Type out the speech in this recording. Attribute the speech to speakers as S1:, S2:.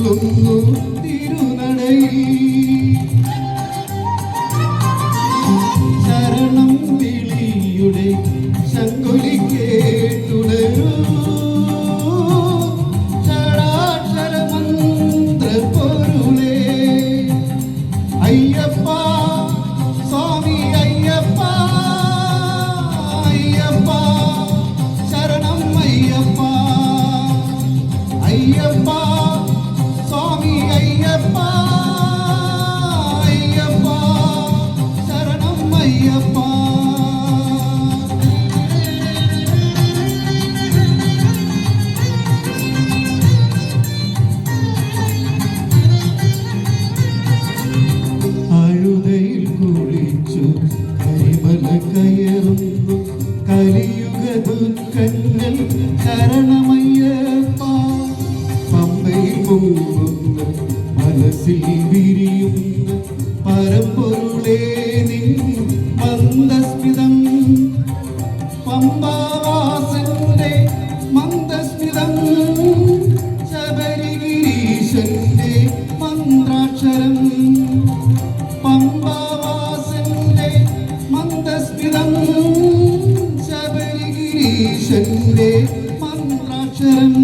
S1: നിൽക്കുന്നു തിരുനടയിൽ. ശരണം വിളിയുടെ ശങ്കുലി കേട്ടുടരൂ. ഷടാക്ഷര മന്ത്ര പൊരുളേ അയ്യപ്പ സ്വാമി അയ്യപ്പ. അയ്യപ്പ ശരണം അയ്യപ്പ. അയ്യപ്പ സ്വാമി അയ്യപ്പ. അയ്യപ്പ ശരണം അയ്യപ്പ. അഴുതയിൽ കുളിച്ചു കരിമല കയറുന്നു കലിയുഗ ദുഃഖങ്ങൾ ശരണമയ്യപ്പ. പമ്പയിൽ പൊങ്ങുന്ന മനസ്സിൽ വിരിയുന്ന പരമ്പൊരുളേ നിൻ മന്ദസ്മിതം. പമ്പാവാസന്റെ മന്ദസ്മിതം ശബരിഗിരീശന്റെ മന്ത്രാക്ഷരം. പമ്പാവാസന്റെ മന്ദസ്മിതം ശബരിഗിരീശന്റെ മന്ത്രാക്ഷരം.